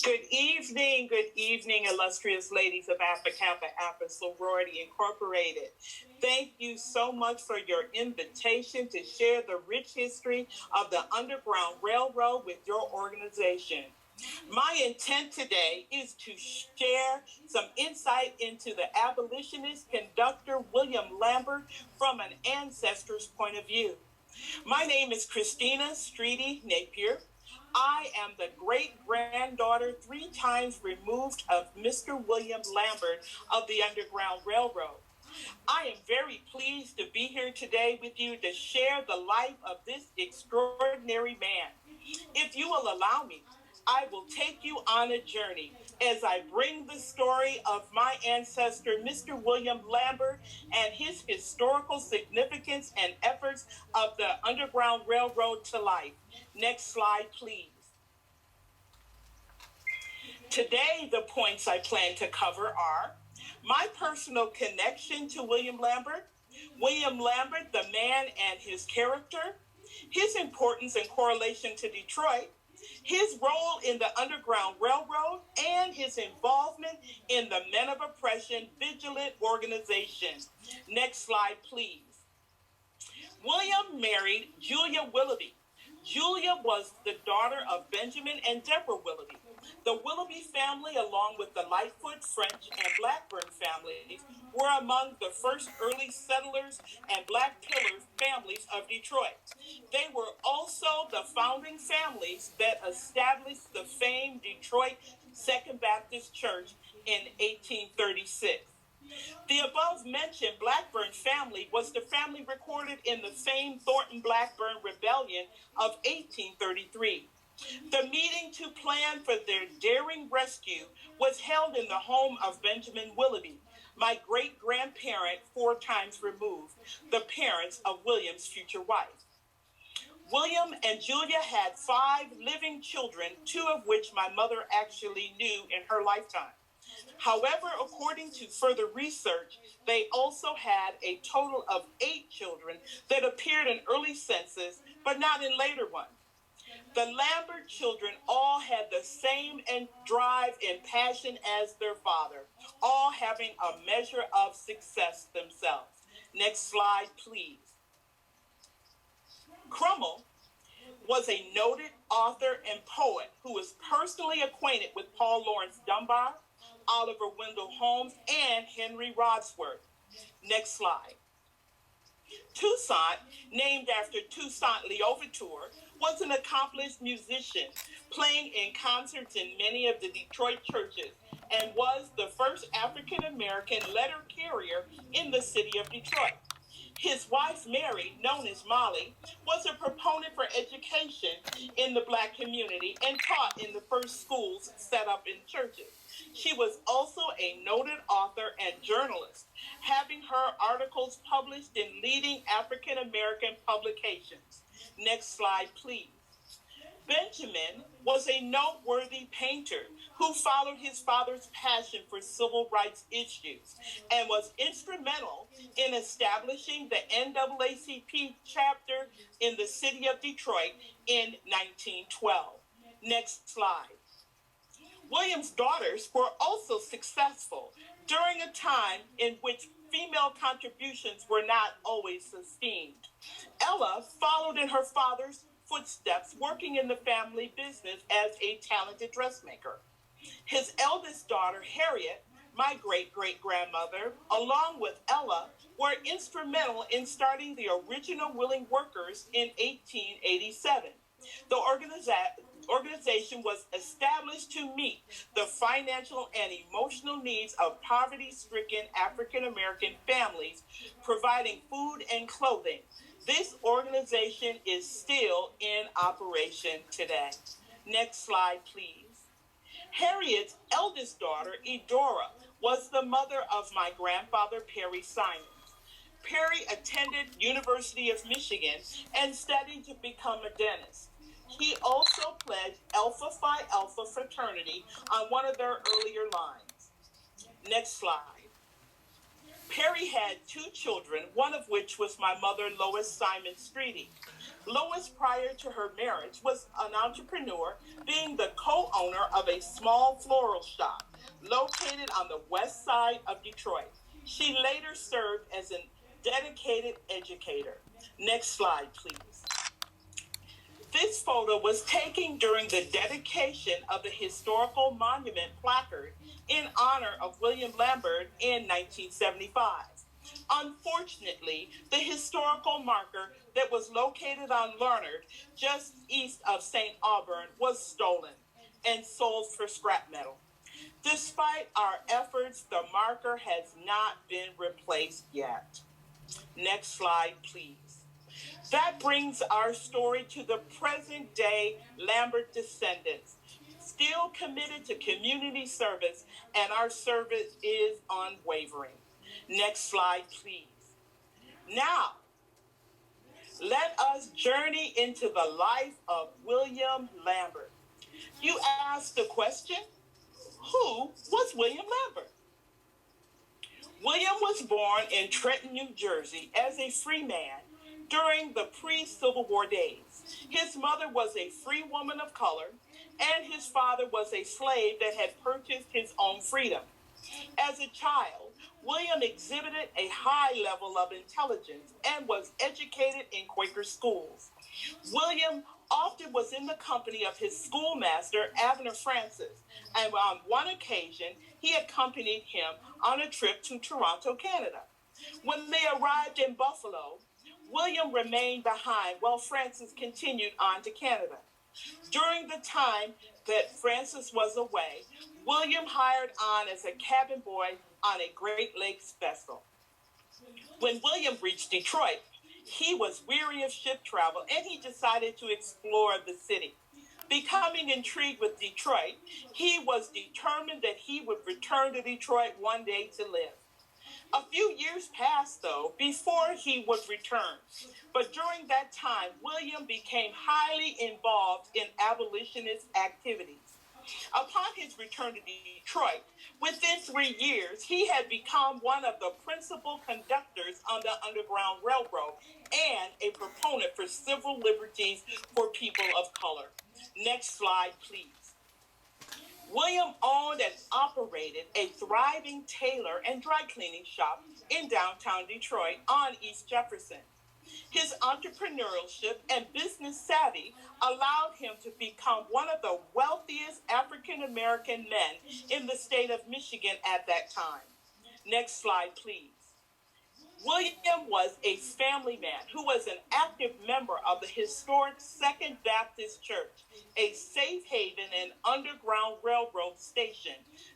Good evening, illustrious ladies of Alpha Kappa Alpha Sorority Incorporated. Thank you so much for your invitation to share the rich history of the Underground Railroad with your organization. My intent today is to share some insight into the abolitionist conductor William Lambert from an ancestor's point of view. My name is Christina Streety Napier. I am the great-granddaughter 3 times removed of Mr. William Lambert of the Underground Railroad. I am very pleased to be here today with you to share the life of this extraordinary man. If you will allow me, I will take you on a journey as I bring the story of my ancestor, Mr. William Lambert, and his historical significance and efforts of the Underground Railroad to life. Next slide, please. Today, the points I plan to cover are my personal connection to William Lambert, William Lambert, the man and his character, his importance and correlation to Detroit, his role in the Underground Railroad, and his involvement in the Men of Oppression Vigilant Organization. Next slide, please. William married Julia Willoughby. Julia was the daughter of Benjamin and Deborah Willoughby. The Willoughby family, along with the Lightfoot, French, and Blackburn families, were among the first early settlers and Black Pillar families of Detroit. They were also the founding families that established the famed Detroit Second Baptist Church in 1836. The above-mentioned Blackburn family was the family recorded in the famed Thornton-Blackburn Rebellion of 1833. The meeting to plan for their daring rescue was held in the home of Benjamin Willoughby, my great-grandparent 4 times removed, the parents of William's future wife. William and Julia had 5 living children, 2 of which my mother actually knew in her lifetime. However, according to further research, they also had a total of 8 children that appeared in early census, but not in later ones. The Lambert children all had the same drive and passion as their father, all having a measure of success themselves. Next slide, please. Crummell was a noted author and poet who was personally acquainted with Paul Laurence Dunbar, Oliver Wendell Holmes, and Henry Wadsworth. Next slide. Toussaint, named after Toussaint Louverture, was an accomplished musician, playing in concerts in many of the Detroit churches, and was the first African-American letter carrier in the city of Detroit. His wife, Mary, known as Molly, was a proponent for education in the Black community and taught in the first schools set up in churches. She was also a noted author and journalist, having her articles published in leading African-American publications. Next slide, please. Benjamin was a noteworthy painter who followed his father's passion for civil rights issues and was instrumental in establishing the NAACP chapter in the city of Detroit in 1912. Next slide. William's daughters were also successful during a time in which female contributions were not always esteemed. Ella followed in her father's footsteps, working in the family business as a talented dressmaker. His eldest daughter, Harriet, my great-great-grandmother, along with Ella, were instrumental in starting the original Willing Workers in 1887. The organization was established to meet the financial and emotional needs of poverty-stricken African-American families, providing food and clothing. This organization is still in operation today. Next slide, please. Harriet's eldest daughter, Eudora, was the mother of my grandfather, Perry Simons. Perry attended University of Michigan and studied to become a dentist. He also pledged Alpha Phi Alpha fraternity on one of their earlier lines. Next slide. Perry had 2 children, one of which was my mother, Lois Simon Streety. Lois, prior to her marriage, was an entrepreneur, being the co-owner of a small floral shop located on the west side of Detroit. She later served as a dedicated educator. Next slide, please. This photo was taken during the dedication of the historical monument placard in honor of William Lambert in 1975. Unfortunately, the historical marker that was located on Leonard, just east of St. Auburn, was stolen and sold for scrap metal. Despite our efforts, the marker has not been replaced yet. Next slide, please. That brings our story to the present day Lambert descendants, still committed to community service, and our service is unwavering. Next slide, please. Now, let us journey into the life of William Lambert. You asked the question, who was William Lambert? William was born in Trenton, New Jersey as a free man during the pre-Civil War days. His mother was a free woman of color, and his father was a slave that had purchased his own freedom. As a child, William exhibited a high level of intelligence and was educated in Quaker schools. William often was in the company of his schoolmaster, Abner Francis, and on one occasion, he accompanied him on a trip to Toronto, Canada. When they arrived in Buffalo, William remained behind while Francis continued on to Canada. During the time that Francis was away, William hired on as a cabin boy on a Great Lakes vessel. When William reached Detroit, he was weary of ship travel and he decided to explore the city. Becoming intrigued with Detroit, he was determined that he would return to Detroit one day to live. A few years passed, though, before he would return. But during that time, William became highly involved in abolitionist activities. Upon his return to Detroit, within 3 years, he had become one of the principal conductors on the Underground Railroad and a proponent for civil liberties for people of color. Next slide, please. William owned and operated a thriving tailor and dry cleaning shop in downtown Detroit on East Jefferson. His entrepreneurship and business savvy allowed him to become one of the wealthiest African-American men in the state of Michigan at that time. Next slide, please. William was a family man who was an active member of the historic Second Baptist Church, a safe haven and Underground Railroad station.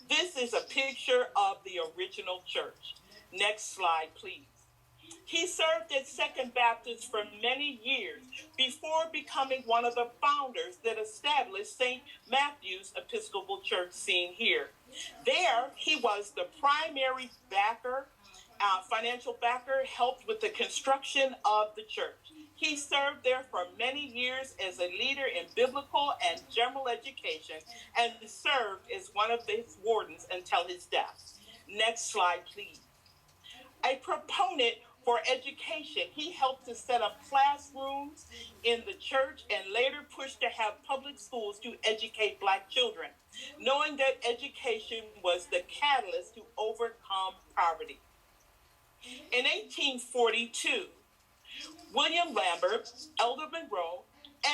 This is a picture of the original church. Next slide, please. He served at Second Baptist for many years before becoming one of the founders that established St. Matthew's Episcopal Church, seen here. There, he was the primary backer, financial backer, helped with the construction of the church. He served there for many years as a leader in biblical and general education and served as one of its wardens until his death. Next slide, please. A proponent for education, he helped to set up classrooms in the church and later pushed to have public schools to educate Black children, knowing that education was the catalyst to overcome poverty. In 1842, William Lambert, Elder Monroe,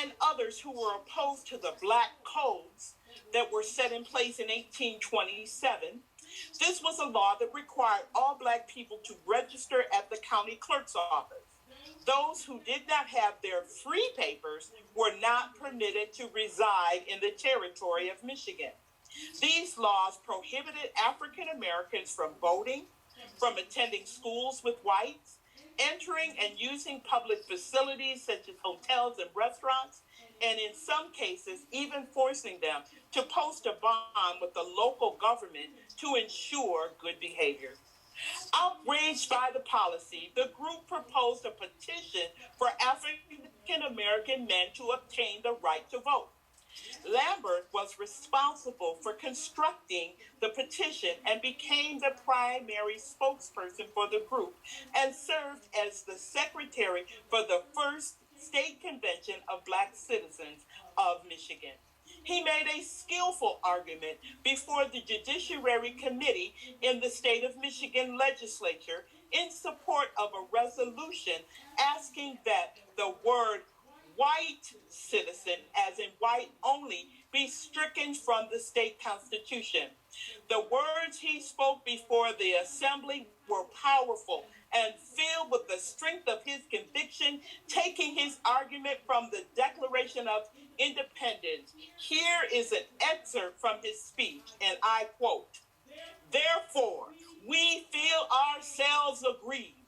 and others who were opposed to the Black codes that were set in place in 1827, this was a law that required all Black people to register at the county clerk's office. Those who did not have their free papers were not permitted to reside in the territory of Michigan. These laws prohibited African Americans from voting, from attending schools with whites, entering and using public facilities such as hotels and restaurants, and in some cases, even forcing them to post a bond with the local government to ensure good behavior. Outraged by the policy, the group proposed a petition for African American men to obtain the right to vote. Lambert was responsible for constructing the petition and became the primary spokesperson for the group and served as the secretary for the first state convention of Black citizens of Michigan. He made a skillful argument before the Judiciary Committee in the state of Michigan legislature in support of a resolution asking that the word white citizen, as in white only, be stricken from the state constitution. The words he spoke before the assembly were powerful and filled with the strength of his conviction, taking his argument from the Declaration of Independence. Here is an excerpt from his speech, and I quote, "Therefore, we feel ourselves aggrieved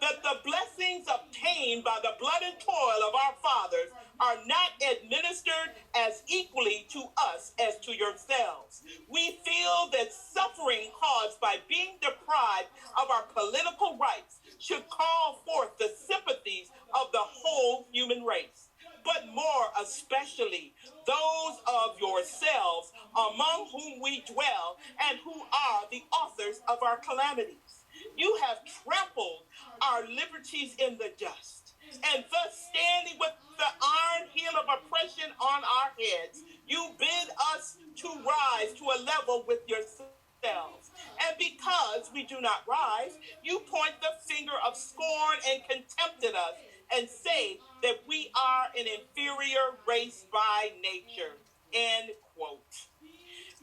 that the blessings obtained by the blood and toil of our fathers are not administered as equally to us as to yourselves. We feel that suffering caused by being deprived of our political rights should call forth the sympathies of the whole human race, but more especially those of yourselves among whom we dwell and who are the authors of our calamities. You have trampled our liberties in the dust, and thus standing with the iron heel of oppression on our heads, you bid us to rise to a level with yourselves. And because we do not rise, you point the finger of scorn and contempt at us and say that we are an inferior race by nature." End quote.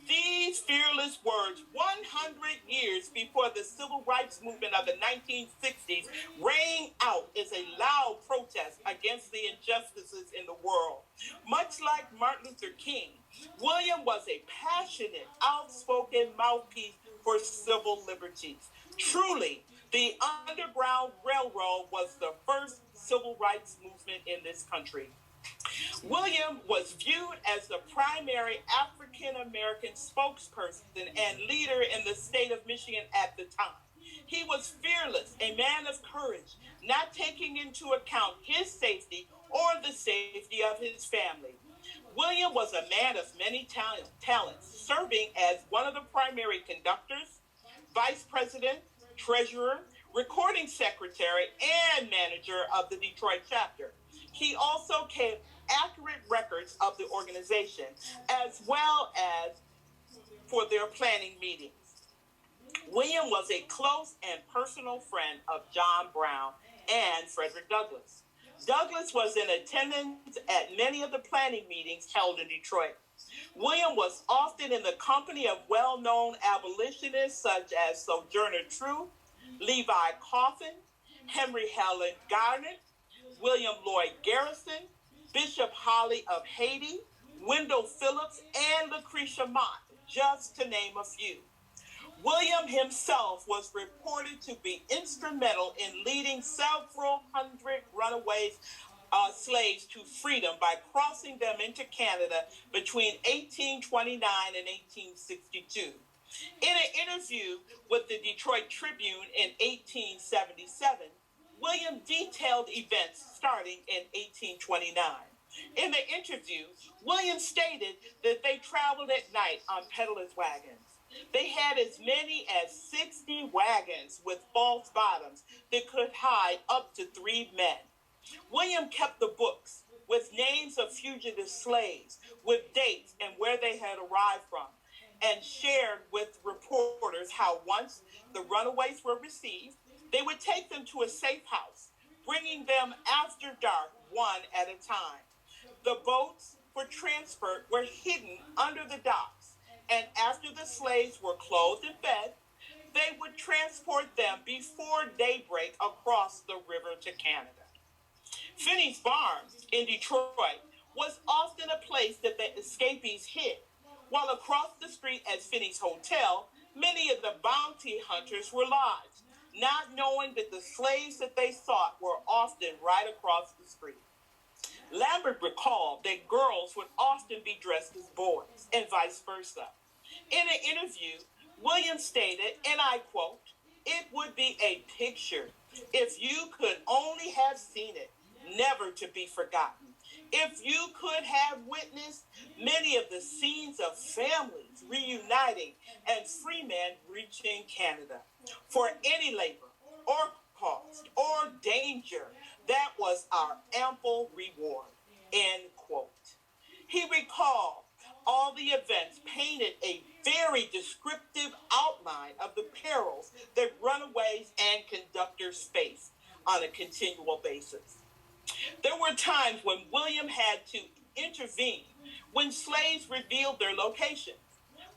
These fearless words, 100 years before the civil rights movement of the 1960s, rang out as a loud protest against the injustices in the world. Much like Martin Luther King, William was a passionate, outspoken mouthpiece for civil liberties. Truly, the Underground Railroad was the first civil rights movement in this country. William was viewed as the primary African-American spokesperson and leader in the state of Michigan at the time. He was fearless, a man of courage, not taking into account his safety or the safety of his family. William was a man of many talents, serving as one of the primary conductors, vice president, treasurer, recording secretary, and manager of the Detroit chapter. He also kept accurate records of the organization, as well as for their planning meetings. William was a close and personal friend of John Brown and Frederick Douglass. Douglass was in attendance at many of the planning meetings held in Detroit. William was often in the company of well-known abolitionists such as Sojourner Truth, Levi Coffin, Henry Helen Garnet, William Lloyd Garrison, Bishop Holly of Haiti, Wendell Phillips, and Lucretia Mott, just to name a few. William himself was reported to be instrumental in leading several hundred runaways slaves to freedom by crossing them into Canada between 1829 and 1862. In an interview with the Detroit Tribune in 1877, William detailed events starting in 1829. In the interview, William stated that they traveled at night on peddlers' wagons. They had as many as 60 wagons with false bottoms that could hide up to 3 men. William kept the books with names of fugitive slaves, with dates and where they had arrived from, and shared with reporters how once the runaways were received, they would take them to a safe house, bringing them after dark, one at a time. The boats for transport were hidden under the docks, and after the slaves were clothed and fed, they would transport them before daybreak across the river to Canada. Finney's Barn in Detroit was often a place that the escapees hid, while across the street at Finney's Hotel, many of the bounty hunters were lodged, not knowing that the slaves that they sought were often right across the street. Lambert recalled that girls would often be dressed as boys, and vice versa. In an interview, William stated, and I quote, "It would be a picture if you could only have seen it. never to be forgotten. If you could have witnessed many of the scenes of families reuniting and free men reaching Canada for any labor or cost or danger, that was our ample reward, end quote. He recalled all the events, painted a very descriptive outline of the perils that runaways and conductors face on a continual basis. There were times when William had to intervene when slaves revealed their locations.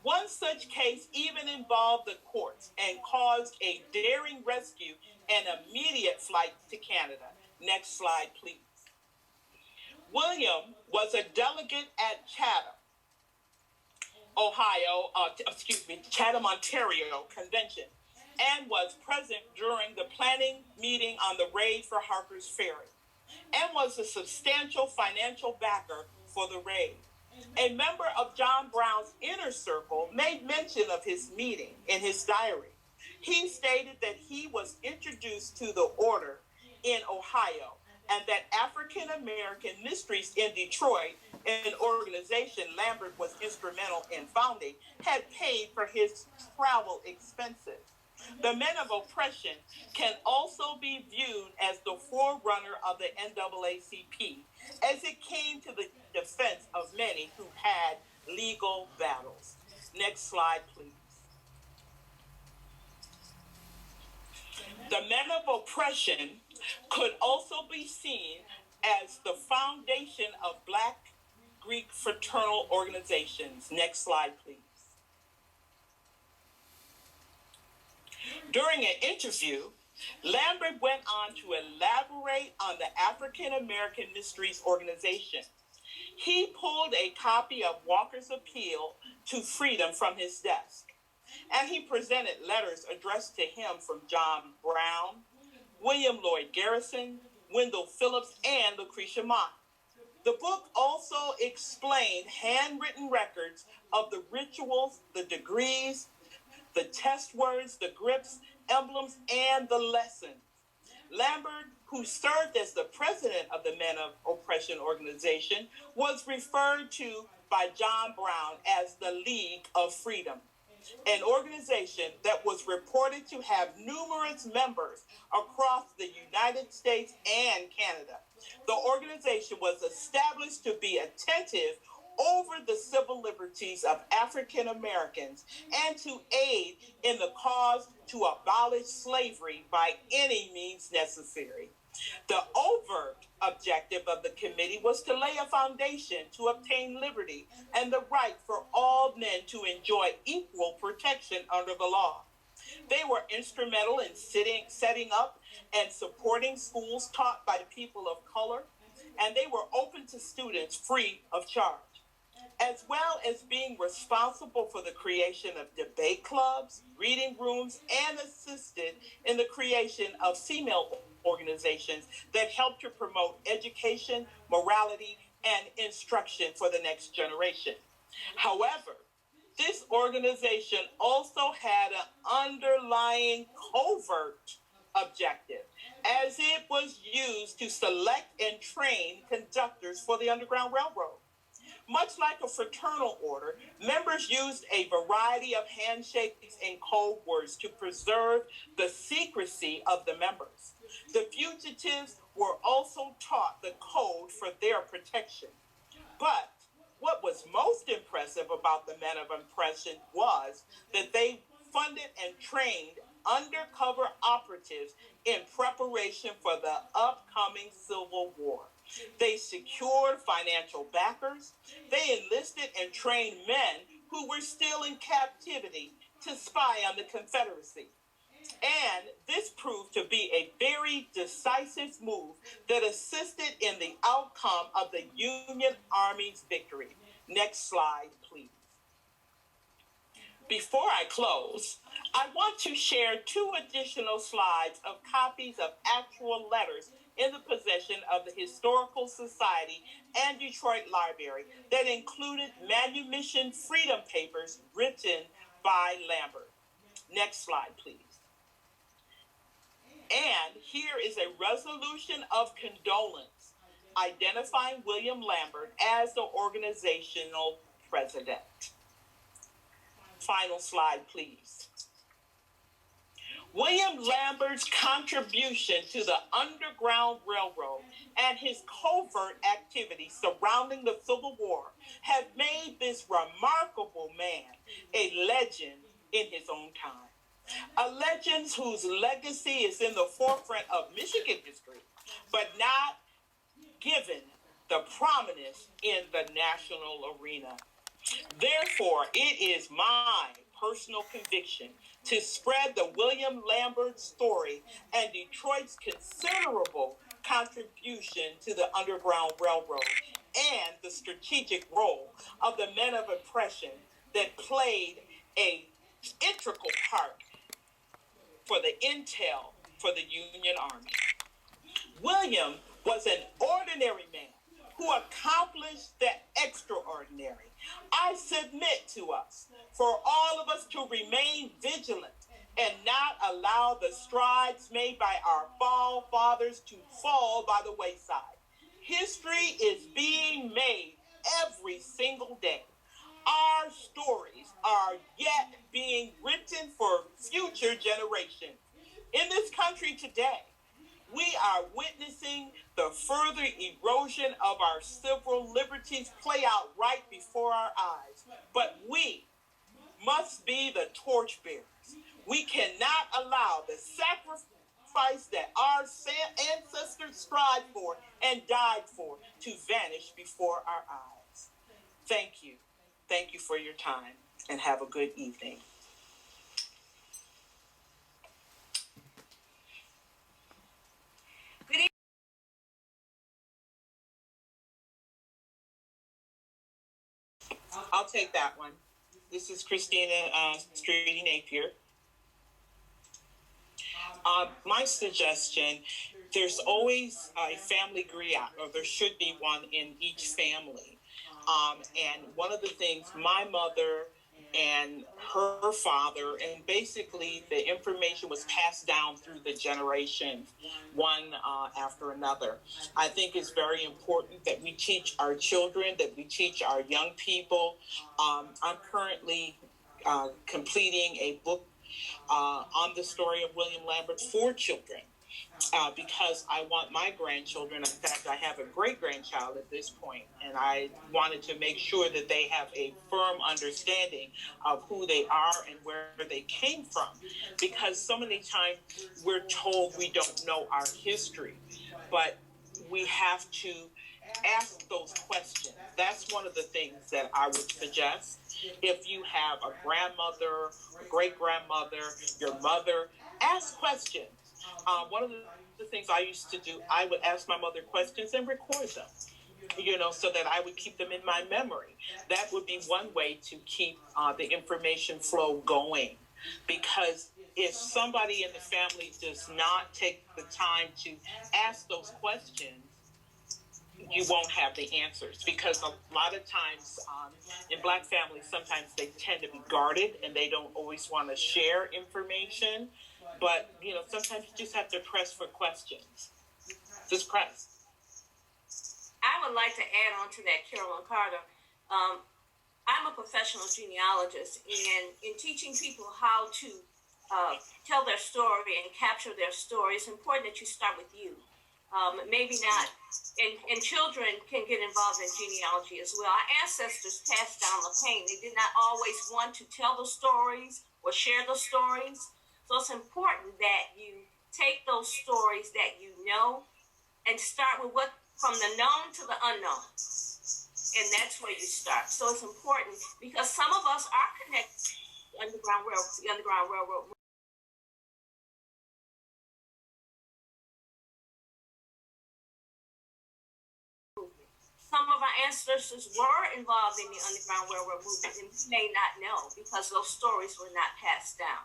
One such case even involved the courts and caused a daring rescue and immediate flight to Canada. Next slide, please. William was a delegate at Chatham, Ontario Convention, and was present during the planning meeting on the raid for Harper's Ferry, and was a substantial financial backer for the raid. A member of John Brown's inner circle made mention of his meeting in his diary. He stated that he was introduced to the order in Ohio, and that African American Mysteries in Detroit, an organization Lambert was instrumental in founding, had paid for his travel expenses. The Men of Oppression can also be viewed as the forerunner of the NAACP, as it came to the defense of many who had legal battles. Next slide, please. The Men of Oppression could also be seen as the foundation of Black Greek fraternal organizations. Next slide, please. During an interview, Lambert went on to elaborate on the African American Mysteries organization. He pulled a copy of Walker's Appeal to Freedom from his desk, and he presented letters addressed to him from John Brown, William Lloyd Garrison, Wendell Phillips, and Lucretia Mott. The book also explained handwritten records of the rituals, the degrees, the test words, the grips, emblems, and the lessons. Lambert, who served as the president of the Men of Oppression organization, was referred to by John Brown as the League of Freedom, an organization that was reported to have numerous members across the United States and Canada. The organization was established to be attentive over the civil liberties of African Americans and to aid in the cause to abolish slavery by any means necessary. The overt objective of the committee was to lay a foundation to obtain liberty and the right for all men to enjoy equal protection under the law. They were instrumental in setting up and supporting schools taught by people of color, and they were open to students free of charge, as well as being responsible for the creation of debate clubs, reading rooms, and assisted in the creation of female organizations that helped to promote education, morality, and instruction for the next generation. However, this organization also had an underlying covert objective, as it was used to select and train conductors for the Underground Railroad. Much like a fraternal order, members used a variety of handshakes and code words to preserve the secrecy of the members. The fugitives were also taught the code for their protection. But what was most impressive about the Men of Oppression was that they funded and trained undercover operatives in preparation for the upcoming Civil War. They secured financial backers. They enlisted and trained men who were still in captivity to spy on the Confederacy. And this proved to be a very decisive move that assisted in the outcome of the Union Army's victory. Next slide, please. Before I close, I want to share 2 additional slides of copies of actual letters in the possession of the Historical Society and Detroit Library that included manumission freedom papers written by Lambert. Next slide, please. And here is a resolution of condolence identifying William Lambert as the organizational president. Final slide, please. William Lambert's contribution to the Underground Railroad and his covert activities surrounding the Civil War have made this remarkable man a legend in his own time. A legend whose legacy is in the forefront of Michigan history, but not given the prominence in the national arena. Therefore, it is my personal conviction to spread the William Lambert story and Detroit's considerable contribution to the Underground Railroad and the strategic role of the men of oppression that played an integral part for the intel for the Union Army. William was an ordinary man who accomplished the extraordinary. I submit to us, for all of us to remain vigilant and not allow the strides made by our fathers to fall by the wayside. History is being made every single day. Our stories are yet being written for future generations. In this country today, we are witnessing the further erosion of our civil liberties play out right before our eyes. But we must be the torchbearers. We cannot allow the sacrifice that our ancestors strived for and died for to vanish before our eyes. Thank you. Thank you for your time, and have a good evening. I'll take that one. This is Christina Streety Napier. My suggestion, there's always a family griot, or there should be one in each family. And one of the things my mother and her father, and basically the information was passed down through the generations, one after another. I think it's very important that we teach our children, that we teach our young people. I'm currently completing a book on the story of William Lambert for children. Because I want my grandchildren, in fact, I have a great-grandchild at this point, and I wanted to make sure that they have a firm understanding of who they are and where they came from. Because so many times we're told we don't know our history, but we have to ask those questions. That's one of the things that I would suggest. If you have a grandmother, a great-grandmother, your mother, ask questions. One of the things I used to do, I would ask my mother questions and record them, so that I would keep them in my memory. That would be one way to keep the information flow going. Because if somebody in the family does not take the time to ask those questions, you won't have the answers. Because a lot of times in Black families, sometimes they tend to be guarded and they don't always want to share information. But, sometimes you just have to press for questions. Just press. I would like to add on to that, Carolyn Carter. I'm a professional genealogist, and in teaching people how to tell their story and capture their story, it's important that you start with you. Maybe not, and children can get involved in genealogy as well. Our ancestors passed down the pain. They did not always want to tell the stories or share the stories. So it's important that you take those stories that you know and start with from the known to the unknown. And that's where you start. So it's important because some of us are connected to the Underground Railroad. Some of our ancestors were involved in the Underground Railroad movement, and we may not know because those stories were not passed down.